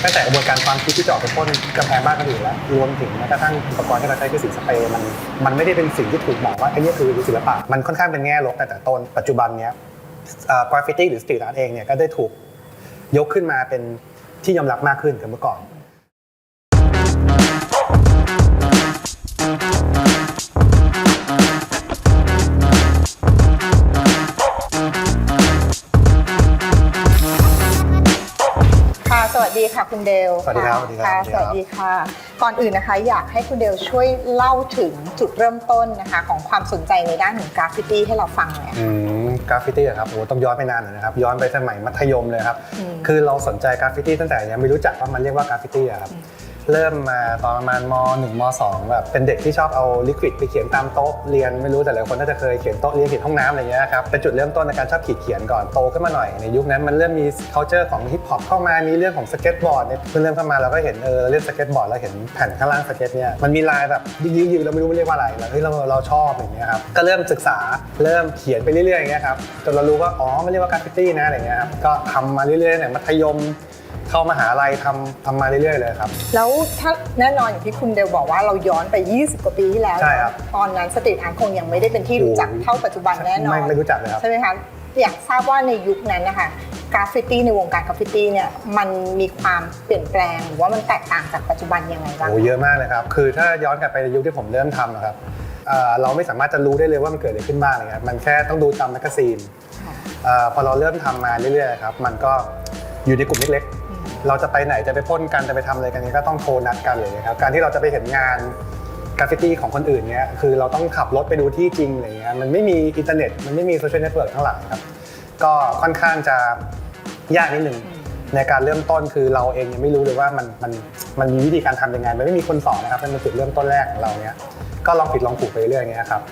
ตั้งแต่กระบวนการความคิดที่จะออกไปพ่นกำแพงบ้านคนอื่นแล้วรวมถึงแม้กระทั่งอุปกรณ์ที่เราใช้คือสีสเปรย์มันไม่ได้เป็นสิ่งที่ถูกมองว่าไอ้นี่คือศิลปะมันค่อนข้างเป็นแง่ลบแต่ต้นปัจจุบันเนี้ยกราฟฟิตี้หรือสตรีทอาร์ตเองเนี่ยก็ได้ถูกยกขึ้นมาเป็นที่ยอมรับมากขึ้นกว่าเมื่อก่อนสวัสดีค่ะคุณเดลสวัสดีครับสวัสดีครับสวัสดีค่ะก่อนอื่นนะคะอยากให้คุณเดลช่วยเล่าถึงจุดเริ่มต้นนะคะของความสนใจในด้านของกราฟฟิตี้ให้เราฟังหน่อยกราฟฟิตี้ครับโอ้ต้องย้อนไปนานหน่อยนะครับย้อนไปสมัยมัธยมเลยครับคือเราสนใจกราฟฟิตี้ตั้งแต่ยังไม่รู้จักว่ามันเรียกว่ากราฟฟิตี้ครับเริ่มมาตอนประมาณม.1 ม.2 แบบเป็นเด็กที่ชอบเอาลิควิดไปเขียนตามโต๊ะเรียนไม่รู้แต่หลายคนน่าจะเคยเขียนโต๊ะเรียนเขียนห้องน้ำอะไรเงี้ยครับเป็นจุดเริ่มต้นในการชอบขีดเขียนก่อนโตขึ้นมาหน่อยในยุคนั้นมันเริ่มมี culture ของฮิปฮอปเข้ามามีเรื่องของสเก็ตบอร์ดเนี่ยเริ่มเข้ามาเราก็เห็นเล่นสเก็ตบอร์ดแล้วเห็นแผ่นข้างล่างสเก็ตเนี่ยมันมีลายแบบยืดๆเราไม่รู้เรียกว่าอะไรเราชอบอย่างเงี้ยครับก็เริ่มศึกษาเริ่มเขียนไปเรื่อยๆอย่างเงี้ยครับจนเรารู้ว่าอ๋อมันเรียกว่ากราฟฟิตี้นะอะไรเงี้ยครับก็ทำมาเรื่อยๆเนี่ยมัธยมเข้ามหาลัยทำมาเรื่อยๆเลยครับแล้วถ้าแน่นอนอย่างที่คุณเดลบอกว่าเราย้อนไป20กว่าปีที่แล้วใช่ครับตอนนั้นสตรีทอาร์ตคงยังไม่ได้เป็นที่รู้จักเท่าปัจจุบันแน่นอนไม่รู้จักเลยครับใช่ไหมคะอยากทราบว่าในยุคนั้นนะคะกราฟฟิตี้ในวงการกราฟฟิตี้เนี่ยมันมีความเปลี่ยนแปลงหรือว่ามันแตกต่างจากปัจจุบันยังไงบ้างเยอะมากเลยครับคือถ้าย้อนกลับไปในยุคที่ผมเริ่มทำครับเราไม่สามารถจะรู้ได้เลยว่ามันเกิดอะไรขึ้นบ้างเลยครับมันแค่ต้องดูตามแมกกาซีนพอเราเริ่มทำมาเรื่อยๆครับมันก็อยู่ในกลุ่มเล็กๆเราจะไปไหนจะไปพ่นกันจะไปทำอะไรกันนี้ก็ต้องโทรนัดกันเลยครับการที่เราจะไปเห็นงานกราฟฟิตี้ของคนอื่นเนี้ยคือเราต้องขับรถไปดูที่จริงอะไรเงี้ยมันไม่มีอินเทอร์เน็ตมันไม่มีโซเชียลเน็ตเวิร์กทั้งหลายครับก็ค่อนข้างจะยากนิดนึงในการเริ่มต้นคือเราเองยังไม่รู้เลยว่ามันมีวิธีการทำยังไงมันไม่มีคนสอนนะครับเป็นจุดเริ่มต้นแรกของเราเนี้ยก็ลองผิดลองถูกไปเรื่อยๆเงี้ยครับ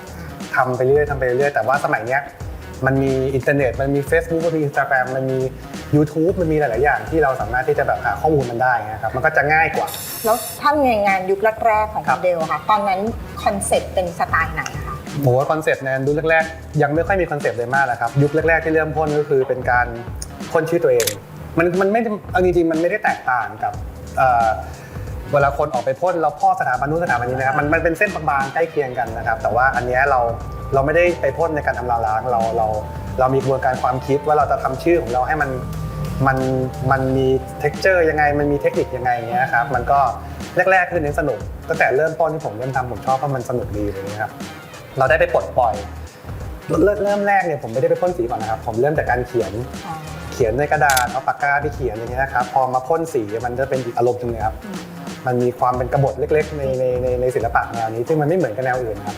ทำไปเรื่อยแต่ว่าสมัยเนี้ยมันมีอินเทอร์เน็ตมันมี Facebook มันมี Instagram มันมี YouTube มันมีหลายๆอย่างที่เราสามารถที่จะแบบหาข้อมูลมันได้นะครับมันก็จะง่ายกว่าแล้วถ้างานยุคแรกๆของคุณเดลค่ะตอนนั้นคอนเซ็ปต์เป็นสไตล์ไหนคะโหคอนเซ็ปต์ในยุคแรกๆยังไม่ค่อยมีคอนเซ็ปต์เลยมากนะครับยุคแรกๆที่เริ่มพ่นก็คือเป็นการพ่นชื่อตัวเองมันไม่เอาจริงๆมันไม่ได้แตกต่างกับเวลาคนออกไปพ่นเราพ่อสถาบันนู้นสถาบันนี้นะครับมันเป็นเส้นบางๆใกล้เคียงกันนะครับแต่ว่าอันนี้เราไม่ได้ไปพ่นในการทำล้างเรามีกระบวนการความคิดว่าเราจะทำชื่อของเราให้มันมี texture ยังไงมันมีเทคนิคยังไงเงี้ยครับมันก็แรกๆคือเน้นสนุกตั้งแต่เริ่มต้นที่ผมเริ่มทำผมชอบเพราะมันสนุกดีเลยนะครับเราได้ไปปลดปล่อยเริ่มแรกเนี่ยผมไม่ได้ไปพ่นสีก่อนนะครับผมเริ่มจากการเขียนในกระดาษเอาปากกาไปเขียนอย่างเงี้ยนะครับพอมาพ่นสีมันจะเป็นอีกอารมณ์นึงเลยครับมันมีความเป็นกบฏเล็กๆในศิลปะแนวนี้ซึ่งมันไม่เหมือนกับแนวอื่นครั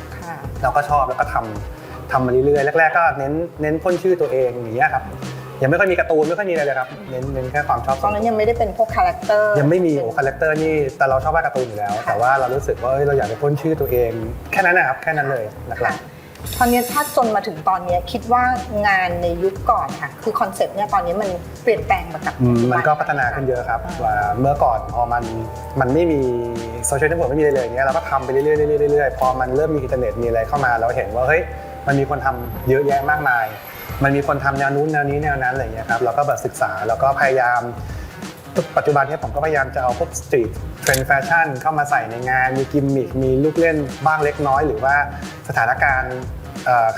บเราก็ชอบแล้วก็ทำมาเรื่อยๆแรกๆก็เน้นพ่นชื่อตัวเองอย่างเงี้ยครับยังไม่ค่อยมีการ์ตูนไม่ค่อยมีอะไรเลยครับเน้นแค่ความชอบตอนนั้นยังไม่ได้เป็นพวกคาแรคเตอร์ยังไม่มีคาแรคเตอร์นี่แต่เราชอบวาดการ์ตูนอยู่แล้วแต่ว่าเรารู้สึกว่าเราอยากจะพ่นชื่อตัวเองแค่นั้นนะครับแค่นั้นเลยนะครับตอนนี้ถ้าจนมาถึงตอนนี้คิดว่างานในยุคก่อนค่ะคือคอนเซ็ปต์เนี่ยตอนนี้มันเปลี่ยนแปลงมากับมันก็พัฒนาขึ้นเยอะครับว่าเมื่อก่อนพอมันไม่มีโซเชียลเน็ตเวิร์กไม่มีอะไรเลยเงี้ยเราก็ทำไปเรื่อยๆพอมันเริ่มมีอินเทอร์เน็ตมีอะไรเข้ามาเราเห็นว่าเฮ้ยมันมีคนทำเยอะแยะมากมายมันมีคนทำแนวนู้นแนวนี้แนวนั้นอะไรเงี้ยครับเราก็แบบศึกษาแล้วก็พยายามปัจจุบันนี้ผมก็พยายามจะเอาพวกสตรีทเทรนด์แฟชั่นเข้ามาใส่ในงานมีกิมมิคมีลูกเล่นบ้างเล็กน้อยหรือว่าสถานการณ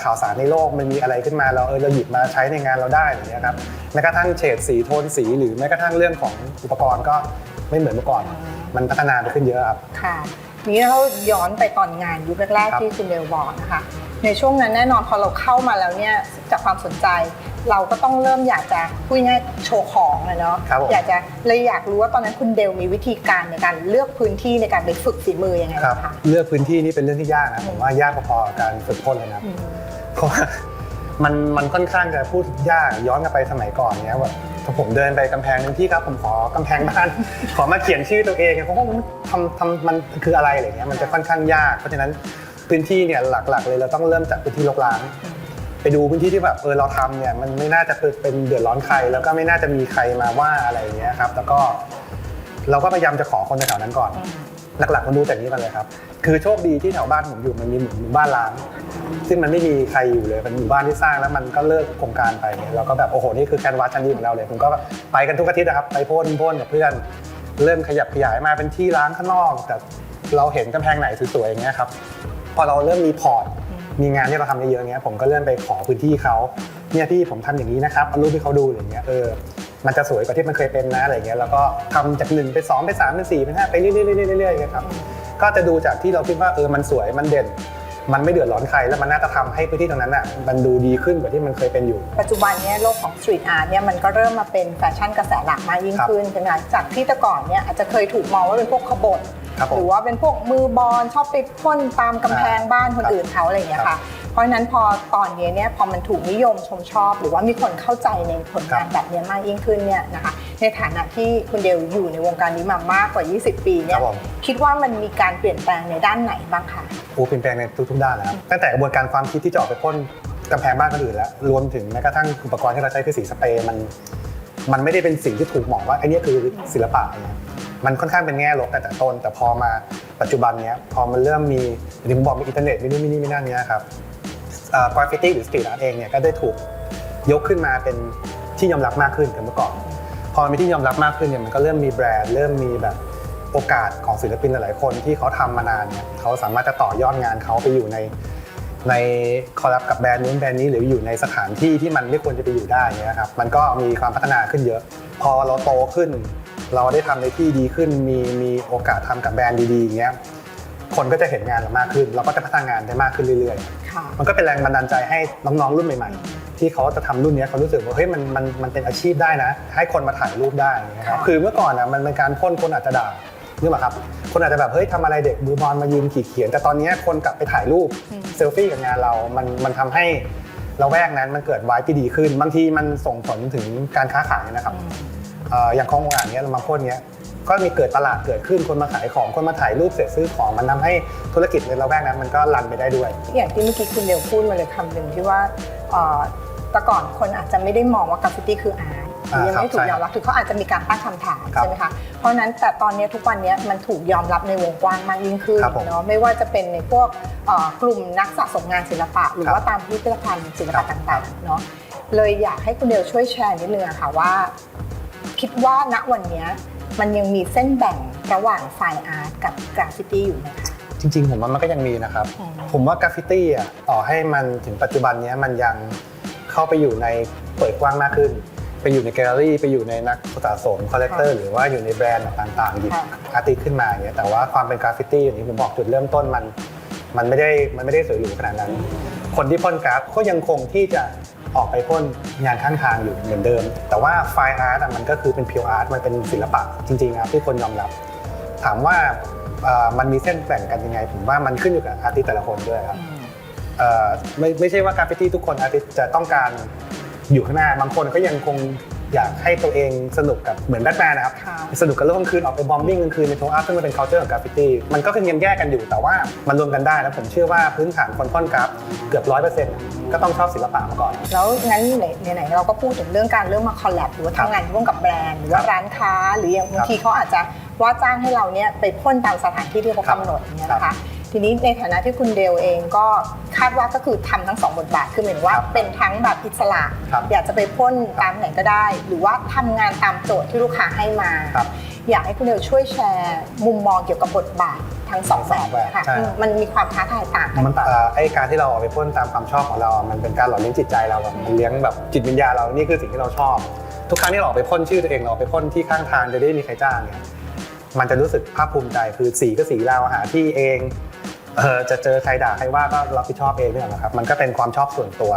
์ข่าวสารในโลกมันมีอะไรขึ้นมาเราหยิบมาใช้ในงานเราได้อย่างเงี้ยครับแม้กระทั่งเฉดสีโทนสีหรือแม้กระทั่งเรื่องของอุปกรณ์ก็ไม่เหมือนเมื่อก่อนมันพัฒนาไปขึ้นเยอะครับค่ะนี้เราย้อนไปตอนงานยุคแรกๆที่คุณเดลบอกนะคะในช่วงนั้นแน่นอนพอเราเข้ามาแล้วเนี่ยจากความสนใจเราก็ต้องเริ่มอยากจะพูดง่ายโชว์ของเลยเนาะอยากรู้ว่าตอนนั้นคุณเดลมีวิธีการในการเลือกพื้นที่ในการไปฝึกฝีมือยังไงคะเลือกพื้นที่นี่เป็นเรื่องที่ยากนะผมว่ายากพอๆกับการฝึกพ่นเลยนะเพราะว่ามันค่อนข้างจะพูดยากย้อนกลับไปสมัยก่อนเนี้ยแบบผมเดินไปกำแพงนึงที่ครับผมขอกำแพงบ้านขอมาเขียนชื่อตัวเองเพราะว่าทำมันคืออะไรอะไรเงี้ยมันจะค่อนข้างยากเพราะฉะนั้นพื้นที่เนี่ยหลักๆเลยเราต้องเริ่มจากพื้นที่รกร้างไปดูพื้นที่ที่แบบเราทำเนี่ยมันไม่น่าจะเป็นเดือดร้อนใครแล้วก็ไม่น่าจะมีใครมาว่าอะไรเงี้ยครับแล้วก็เราก็พยายามจะขอคนแถวนั้นก่อนหลักๆมันดูจากนี้กันเลยครับคือโชคดีที่แถวบ้านผมอยู่มันมีหมู่บ้านร้างซึ่งมันไม่มีใครอยู่เลยเป็นหมู่บ้านที่สร้างแล้วมันก็เลิกโครงการไปเราก็แบบโอ้โหนี่คือแคนวาสชั้นดีของเราเลยผมก็ไปกันทุกอาทิตย์นะครับไปพ่นกับเพื่อน เริ่มขยับขยายมาเป็นที่ร้านข้างนอกแต่เราเห็นกำแพงไหนสวยๆอย่างเงี้ยครับพอเราเริ่มมีพอร์ตมีงานที่เราทำเยอะๆเงี้ยผมก็เริ่มไปขอพื้นที่เขาเนี่ยพี่ผมทำอย่างนี้นะครับเอารูปให้เขาดูอย่างเงี้ยมันจะสวยกว่าที่มันเคยเป็นนะอะไรเงี้ยแล้วก็ทำจาก1ไป2ไป3ไป4ไป5ไปเรื่อยๆครับก็จะดูจากที่เราคิดว่ามันสวยมันเด่นมันไม่เดือดร้อนใครแล้วมันน่าจะทำให้พื้นที่ตรงนั้นมันดูดีขึ้นกว่าที่มันเคยเป็นอยู่ปัจจุบันเนี่ยโลกของสตรีทอาร์ตเนี่ยมันก็เริ่มมาเป็นแฟชั่นกระแสหลักมากยิ่งขึ้นใช่ไหมจากที่แต่ก่อนเนี่ยอาจจะเคยถูกมองว่าเป็นพวกขบถหรือว่าเป็นพวกมือบอลชอบไปพ่นตามกำแพงบ้านคนอื่นเขาอะไรอย่างเงี้ยค่ะเพราะฉะนั้นพอตอนนี้เนี่ยพอมันถูกนิยมชมชอบหรือว่ามีคนเข้าใจในผลงานแบบนี้มากยิ่งขึ้นเนี่ยนะคะในฐานะที่คุณเดลอยู่ในวงการนี้มามากกว่า20ปีเนี่ยคิดว่ามันมีการเปลี่ยนแปลงในด้านไหนบ้างคะเปลี่ยนแปลงในทุกๆด้านแล้วตั้งแต่กระบวนการความคิดที่จะออกไปพ่นกำแพงบ้านคนอื่นแล้วรวมถึงแม้กระทั่งอุปกรณ์ที่เราใช้คือสีสเปรย์มันไม่ได้เป็นสิ่งที่ถูกมองว่าไอ้นี่คือศิลปะมันค่อนข้างเป็นแง่ลบแต่ต้นแต่พอมาปัจจุบันนี้พอมันเริ่มมีอย่างที่ผมบอกมีอินเทอร์เน็ตมีนู่นมีนี่มีนั่นนี้ครับกราฟฟิตี้หรือสตรีทอาร์ตเองเนี่ยก็ได้ถูกยกขึ้นมาเป็นที่ยอมรับมากขึ้นกันเมื่อก่อนพอมีที่ยอมรับมากขึ้นเนี่ยมันก็เริ่มมีแบรนด์เริ่มมีแบบโอกาสของศิลปินหลายๆคนที่เขาทำมานานเนี่ยเขาสามารถจะต่อยอดงานเขาไปอยู่ในคอลแลบกับแบรนด์นู้นแบรนด์นี้หรืออยู่ในสถานที่ที่มันไม่ควรจะไปอยู่ได้เนี่ยครับมันก็มีความพัฒนาขึ้นเยอะพอเราโตขึ้นเราได้ทำในที่ดีขึ้นมีโอกาสทำกับแบรนด์ดีๆอย่างเงี้ยคนก็จะเห็นงานเรามากขึ้นเราก็จะพัฒนางานได้มากขึ้นเรื่อยๆมันก็เป็นแรงบันดาลใจให้น้องๆรุ่นใหม่ๆที่เขาจะทำรุ่นนี้เขารู้สึกว่าเฮ้ยมันเป็นอาชีพได้นะให้คนมาถ่ายรูปได้นะครับคือเมื่อก่อนมันเป็นการพ่นคนอาจจะด่านี่หรอครับคนอาจจะแบบเฮ้ยทำอะไรเด็กมือบอลมายืนขีดเขียนแต่ตอนนี้คนกลับไปถ่ายรูปเซลฟี่กับงานเรามันทำให้เราแวกนั้นมันเกิดไวท์ที่ดีขึ้นบางทีมันส่งผลถึงการค้าขายนะครับอย่างคลองอ่างเนี้ยเรามาพ่นเนี้ยก็มีเกิดตลาดเกิดขึ้นคนมาขายของคนมาถ่ายรูปเสร็จซื้อของมันทำให้ธุรกิจในละแวกนั้นมันก็รันไปได้ด้วยอย่างที่เมื่อกี้คุณเดลพูดมาเลยคำหนึ่งที่ว่าแต่ก่อนคนอาจจะไม่ได้มองว่ากราฟฟิตี้คืออาร์ตยังไม่ถูกยอมรับถึงเขาอาจจะมีการตั้งคำถามใช่ไหมคะเพราะนั้นแต่ตอนนี้ทุกวันนี้มันถูกยอมรับในวงกว้างมากยิ่งขึ้นเนาะไม่ว่าจะเป็นในพวกกลุ่มนักสะสมงานศิลปะหรือว่าตามพิพิธภัณฑ์ศิลปะต่างๆเนาะเลยอยากให้คุณเดลช่วยแชร์นิดนึงอะค่ะว่าคิดว่าณวันนี้มันยังมีเส้นแบ่งระหว่างไฟน์อาร์ตกับกราฟฟิตี้อยู่ไหมคะจริงๆผมว่ามันก็ยังมีนะครับผมว่ากราฟฟิตี้ต่อให้มันถึงปัจจุบันนี้มันยังเข้าไปอยู่ในเปิดกว้างมากขึ้นไปอยู่ในแกลเลอรี่ไปอยู่ในนักสะสมคอลเลกเตอร์หรือว่าอยู่ในแบรนด์ต่างๆหยิบอาร์ติสต์ขึ้นมาเนี่ยแต่ว่าความเป็นกราฟฟิตี้อย่างที่ผมบอกจุดเริ่มต้นมันไม่ได้สวยหรูขนาดนั้นคนที่พ่นกราฟก็ยังคงที่จะออกไปพ่นงานข้างทางอยู่เหมือนเดิมแต่ว่าไฟน์อาร์ตมันก็คือเป็นพิวอาร์ตมันเป็นศิลปะจริงๆครับที่คนยอมรับถามว่ามันมีเส้นแบ่งกันยังไงผมว่ามันขึ้นอยู่กับอาร์ติสต์แต่ละคนด้วยครับไม่ใช่ว่ากราฟฟิตี้ทุกคนอาร์ติสต์จะต้องการอยู่ข้างหน้าบางคนก็ยังคงอยากให้ตัวเองสนุกกับเหมือนแบทแมนนะครับสนุกกับเรื่องกลางคืนออกไปบอมบิ้งกลางคืนในโทอาร์ตซึ่งมันเป็น culture ของกราฟฟิตี้มันก็ยังแยกกันอยู่แต่ว่ามันรวมกันได้แล้วผมเชื่อว่าพื้นฐานคนพ่นกราฟเกือบ 100% ก็ต้องชอบศิลปะมาก่อนแล้วงั้นไหนเราก็พูดถึงเรื่องการเริ่มมาคอลแลบหรือว่าทำงานร่วมกับแบรนด์หรือว่าร้านค้าหรืออย่างบางทีเขาอาจจะว่าจ้างให้เราเนี่ยไปพ่นตามสถานที่ที่เขากำหนดเนี่ยนะคะทีนี้ในฐานะที่คุณเดลเองก็คาดว่าก็คือทำทั้ง2บทบาทคือหมายถึงว่าเป็นทั้งแบบอิสระอยากจะไปพ่นตามไหนก็ได้หรือว่าทำงานตามโจทย์ที่ลูกค้าให้มาอยากให้คุณเดลช่วยแชร์มุมมองเกี่ยวกับบทบาททั้ง2แบบค่ะมันมีความท้าทายต่างกันไอ้การที่เราออกไปพ่นตามความชอบของเรามันเป็นการหล่อเลี้ยงจิตใจเราแบบมันเลี้ยงแบบจิตวิญญาณเรานี่คือสิ่งที่เราชอบทุกครั้งที่เราออกไปพ่นชื่อตัวเองเราไปพ่นที่ข้างทางจะได้มีใครจ้างเนี่ยมันจะรู้สึกภาคภูมิใจคือสีก็สีเราหาที่เองจะเจอใครด่าใครว่าก็รับผิดชอบเองนี่แหละครับมันก็เป็นความชอบส่วนตัว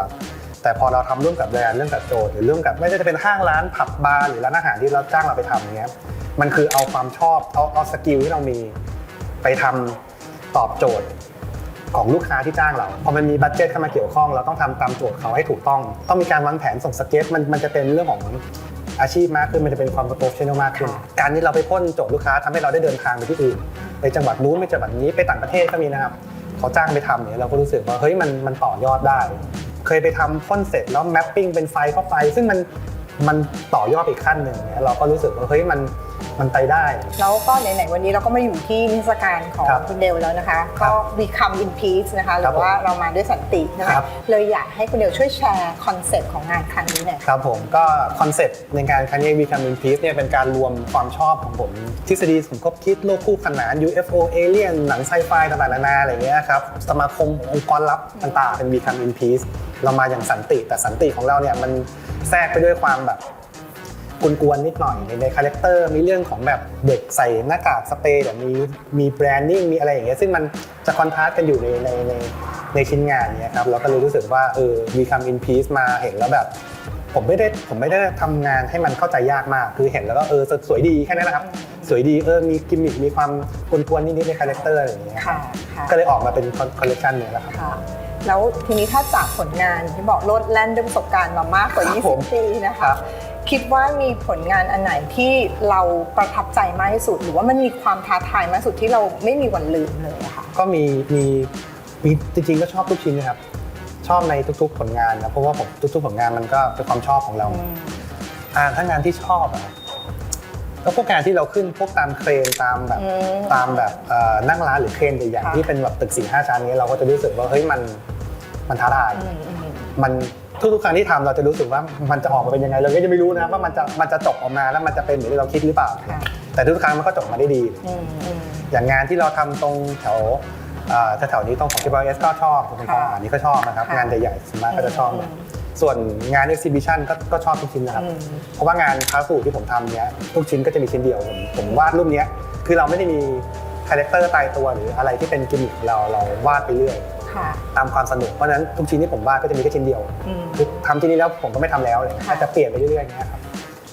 แต่พอเราทำร่วมกับแบรนด์เรื่องกับโจทย์หรือเรื่องกับไม่ว่าจะเป็นห้างร้านผับบาร์หรือร้านอาหารที่เราจ้างเราไปทำอย่างเงี้ยมันคือเอาความชอบเอาสกิลที่เรามีไปทำตอบโจทย์ของลูกค้าที่จ้างเราพอมันมีบัดเจ็ตเข้ามาเกี่ยวข้องเราต้องทำตามโจทย์เขาให้ถูกต้องมีการวางแผนส่งสเก็ตมันจะเป็นเรื่องของอาชีพมากขึ้นมันจะเป็นความโปรเฟชชั่นอลมากขึ้นการที่เราไปพ่นโจทย์ลูกค้าทำให้เราได้เดินทางไปที่อื่นไปจังหวัดนู้นไปจังหวัดนี้ไปต่างประเทศก็มีนะครับเขาจ้างไปทำเนี่ยเราก็รู้สึกว่าเฮ้ยมันต่อยอดได้เคยไปทำพ่นเสร็จแล้วแมปปิ้งเป็นไฟเข้าไปซึ่งมันต่อยอดอีกขั้นหนึ่งเนี่ยเราก็รู้สึกว่าเฮ้ยมัน มันไปได้แล้วก็ไหนๆวันนี้เราก็มาอยู่ที่นิทรรศการของคุณเดลแล้วนะคะก็ Become in Peace นะคะหรือว่าเรามาด้วยสันตินะคะเลยอยากให้คุณเดลช่วยแชร์คอนเซ็ปต์ของงานครั้งนี้หน่อยครับผมก็คอนเซ็ปต์ในการครั้งนี้ Become in Peace เนี่ยเป็นการรวมความชอบของผมทฤษฎีสมคบคิดโลกคู่ขนาน UFO Alien หนังไซไฟต่างๆนานาอะไรเงี้ยครับสมาคมองค์กรลับต่างๆเป็น Become in Peace เรามาอย่างสันติแต่สันติของเราเนี่ยมันแทรกไปด้วยความแบบกวนๆนิดหน่อยในคาแรคเตอร์มีเรื่องของแบบเด็กใส่หน้ากากสเปรย์แบบมีแบรนดิ้งมีอะไรอย่างเงี้ยซึ่งมันจะคอนทราสต์กันอยู่ในชิ้นงานเนี้ยครับเราก็เลยรู้สึกว่าBecome in Peace มาเห็นแล้วแบบผมไม่ได้ทำงานให้มันเข้าใจยากมากคือเห็นแล้วก็สวยดีแค่นั้นนะครับสวยดีมีกิมมิคมีความกวนๆนิดๆในคาแรคเตอร์อะไรอย่างเงี้ยก็เลยออกมาเป็นคอลเลคชันนี้แหละครับแล้วทีนี้ถ้าจากผลงานที่บอกโลดแล่นด้วยประสบการณ์มามากกว่า20 ปีนะคะคิดว่ามีผลงานอันไหนที่เราประทับใจมากที่สุดหรือว่ามันมีความท้าทายมากที่สุดที่เราไม่มีวันลืมเลยค่ะก็มีจริงๆก็ชอบทุกชิ้นนะครับชอบในทุกๆผลงานนะเพราะว่าผมทุกๆผลงานมันก็เป็นความชอบของเราถ้างานที่ชอบก็พวกงานที่เราขึ้นพวกตามเครนตามแบบนั่งร้านหรือเครนใหญ่ๆที่เป็นแบบตึก 4-5 ชั้นนี้เราก็จะรู้สึกว่าเฮ้ยมันท้าทายมันทุกๆครั้งที่ทำเราจะรู้สึกว่ามันจะออกมาเป็นยังไงเราก็ยังไม่รู้นะว่ามันจะจบออกมาแล้วมันจะเป็นเหมือนที่เราคิดหรือเปล่าแต่ทุกครั้งมันก็จบมาได้ดีอย่างงานที่เราทำตรงแถวนี้ตรงของTBSก็ชอบตรงอันนี้ก็ชอบนะครับงานใหญ่ๆส่วนมากก็จะชอบส่วนงาน exhibition ก็ชอบทุกชิ้นนะครับเพราะว่างานคลาสสูตรที่ผมทำเนี้ยทุกชิ้นก็จะมีชิ้นเดียวผมวาดรูปนี้คือเราไม่ได้มีคาแรคเตอร์ตายตัวหรืออะไรที่เป็นกิมมิคเราวาดไปเรื่อยตามความสนุกเพราะฉะนั้นทุกชิ้นที่ผมวาดก็จะมีแค่ชิ้นเดียวคือทำชิ้นนี้แล้วผมก็ไม่ทำแล้วเลยอาจจะเปลี่ยนไปเรื่อยๆอย่างเงี้ยครับ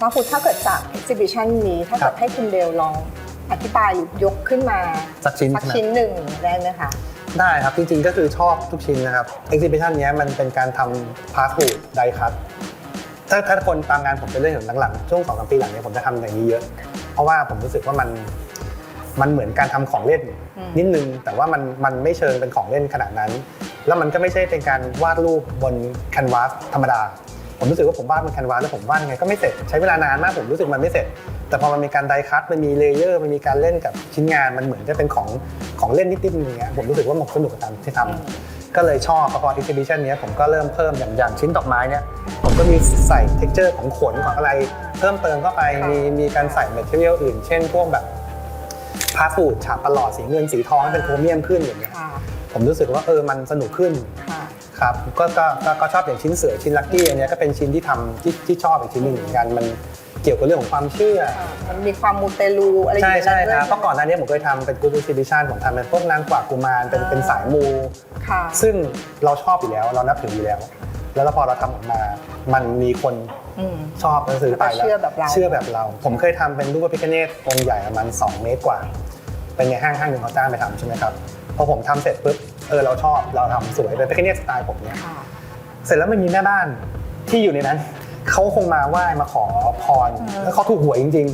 ว่าคุณถ้าเกิดจาก exhibition นี้ถ้าเกิดให้คุณเดลลองอธิบายหรือยกขึ้นมาสักชิ้นหนึ่งได้ไหมคะได้ครับจริงๆก็คือชอบทุกชิ้นนะครับ exhibition นี้มันเป็นการทำพาสบูดไดคัตถ้าคนตามงานผมจะเล่นถึงหลังๆช่วง 2-3 ปีหลังนี้ผมจะทำอย่างนี้เยอะเพราะว่าผมรู้สึกว่ามันเหมือนการทำของเล่นนิดนึงแต่ว่ามันไม่เชิงเป็นของเล่นขนาดนั้นแล้วมันก็ไม่ใช่เป็นการวาดรูปบนแคนวาสธรรมดาผมรู้สึกว่าผมวาดบนแคนวาสแล้วผมวาดยังไงก็ไม่เสร็จใช้เวลานานมากผมรู้สึกมันไม่เสร็จแต่พอมันมีการไดคัตมันมีเลเยอร์มันมีการเล่นกับชิ้นงานมันเหมือนจะเป็นของเล่นนิดๆอย่างเงี้ยผมรู้สึกว่ามันสนุกกับการที่ทำก็เลยชอบพอ exhibition นี้ผมก็เริ่มเพิ่มอย่างชิ้นดอกไม้เนี่ยผมก็มีใส่ texture ของขนของอะไรเพิ่มเติมเข้าไปมีการใส่ material อื่นเช่นพวกแบบพาสบูดฉาบประหลอดสีเงินสีทองเป็นโครเมียมขึ้นอย่างเงี้ยผมรู้สึกว่ามันสนุกขึ้นครับก็ชอบอย่างชิ้นเสือชิ้นลัคกี้อันนี้ก็เป็นชิ้นที่ทำที่ชอบอีกชิ้นหนึ่งเหมือนกันมันเกี่ยวกับเรื่องของความเชื่อมันมีความมูเตลูอะไรอย่างเงี้ยใช่ครับเพราะก่อนหน้านี้ผมเคยทำเป็นกรุ๊ป exhibition ผมทำเป็นพวกนางกวักกุมารเป็นสายมูซึ่งเราชอบอยู่แล้วเรานับถืออยู่แล้วพอเราทำออกมามันมีคนชอบหนังสือไปแล้วเชื่อแบบเราผมเคยทำเป็นรูปพระพิฆเนศองค์ใหญ่ประมาณ2 เมตรกว่าเป็นในห้างหนึ่งเขาจ้างไปทำใช่ไหมครับพอผมทำเสร็จปุ๊บเราชอบเราทำสวยเป็นพระพิฆเนศสไตล์ผมเนี่ยเสร็จแล้วมันมีแม่บ้านที่อยู่ในนั้นเขาคงมาไหว้มาขอพรแล้วเขาถูกหวยจริง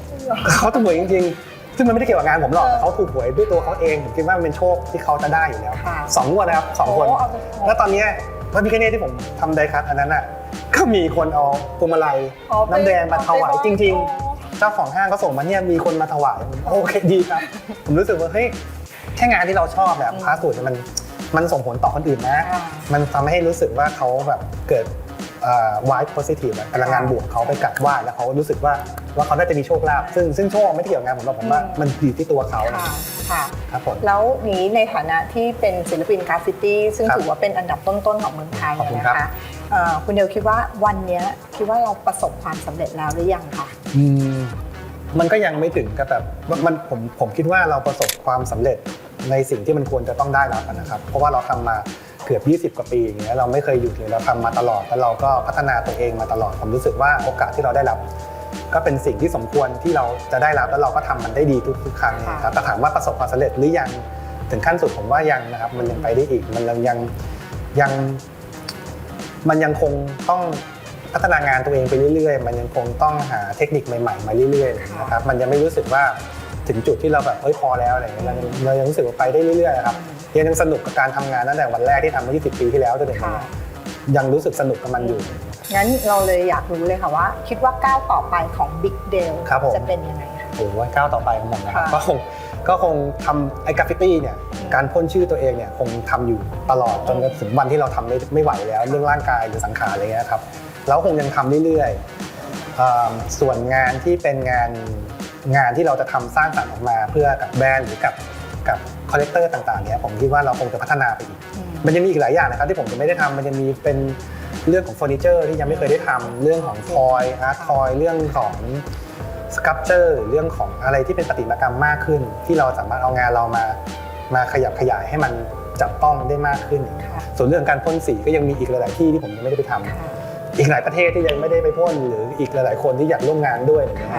ๆเขาถูกหวยจริงๆซึ่งมันไม่ได้เกี่ยวกับงานผมหรอกแต่เขาถูกหวยด้วยตัวเขาเองผมคิดว่ามันเป็นโชคที่เขาจะได้อยู่แล้ว2 งวดนะครับ2 คนแล้วตอนนี้พระพิฆเนศที่ผมทำไดคัตอันนั้นน่ะก็มีคนเอาพวงมาลัยน้ำแดงมาถวายจริงๆเจ้าของห้างก็ส่งมาเนี่ยมีคนมาถวายโอเคดีครับผมรู้สึกว่าเฮ้ยแค่งานที่เราชอบแบบพาสบูดมันส่งผลต่อคนอื่นนะมันทำให้รู้สึกว่าเขาแบบเกิดvibe positive พลังงานบวกเขาไปกราบไหว้แล้วเขารู้สึกว่าเขาได้จะมีโชคลาภซึ่งโชคไม่เกี่ยวกับงานผมหรอกผมว่ามันอยู่ที่ตัวเขาค่ะครับผมแล้วนี้ในฐานะที่เป็นศิลปินกราฟฟิตี้ซึ่งถือว่าเป็นอันดับต้นๆของเมืองไทยนะคะคุณเดลคิดว่าวันนี้คิดว่าเราประสบความสำเร็จแล้วหรือยังคะมันก็ยังไม่ถึงกับแบบผมคิดว่าเราประสบความสำเร็จในสิ่งที่มันควรจะต้องได้รับนะครับเพราะว่าเราทำมาเกือบ20 กว่าปีอย่างเงี้ยเราไม่เคยหยุดเลยเราทำมาตลอดแล้วเราก็พัฒนาตัวเองมาตลอดผมรู้สึกว่าโอกาสที่เราได้รับก็เป็นสิ่งที่สมควรที่เราจะได้รับแล้วเราก็ทำมันได้ดีทุกครั้งนะครับแต่ถามว่าประสบความสำเร็จหรือยังถึงขั้นสุดผมว่ายังนะครับมันยังไปได้อีกมันยังคงต้องพัฒนางานตัวเองไปเรื่อยๆมันยังคงต้องหาเทคนิคใหม่ๆมาเรื่อยๆนะครับมันยังไม่รู้สึกว่าถึงจุดที่เราแบบพอแล้วอะไรอย่างเงี้ยเรายังรู้สึกว่าไปได้เรื่อยๆนะครับยังสนุกกับการทำงานตั้งแต่วันแรกที่ทำเมื่อ20 ปีที่แล้วจนถึงวันนี้ยังรู้สึกสนุกกับมันอยู่งั้นเราเลยอยากรู้เลยค่ะว่าคิดว่าก้าวต่อไปของ Big Del จะเป็นยังไงคะ โอ้โหก้าวต่อไปของผมนะครับก็คงทำไอ้กราฟฟิตี้เนี่ยการพ่นชื่อตัวเองเนี่ยคงทำอยู่ตลอดจนถึงวันที่เราทำไม่ไหวแล้วเรื่องร่างกายหรือสังขารอะไรเงี้ยครับแล้วคงยังทำเรื่อยๆส่วนงานที่เป็นงานที่เราจะทำสร้างสรรค์ออกมาเพื่อกับแบรนด์หรือกับคอลเลกเตอร์ต่างๆเนี่ยผมคิดว่าเราคงจะพัฒนาไปอีกมันยังมีอีกหลายอย่างนะครับที่ผมจะไม่ได้ทำมันจะมีเป็นเรื่องของเฟอร์นิเจอร์ที่ยังไม่เคยได้ทำเรื่องของทอยอาร์ตทอยเรื่องของสครับเจอร์เรื่องของอะไรที่เป็นประติมากรรมมากขึ้นที่เราสามารถเอางานเรามาขยับขยายให้มันจับต้องได้มากขึ้นส่วนเรื่องการพ่นสีก็ยังมีอีกหลายๆที่ที่ผมยังไม่ได้ไปทำอีกหลายประเทศที่ยังไม่ได้ไปพ่นหรืออีกหลายๆคนที่อยากร่วมงานด้วยอะไรอย่างเงี้ย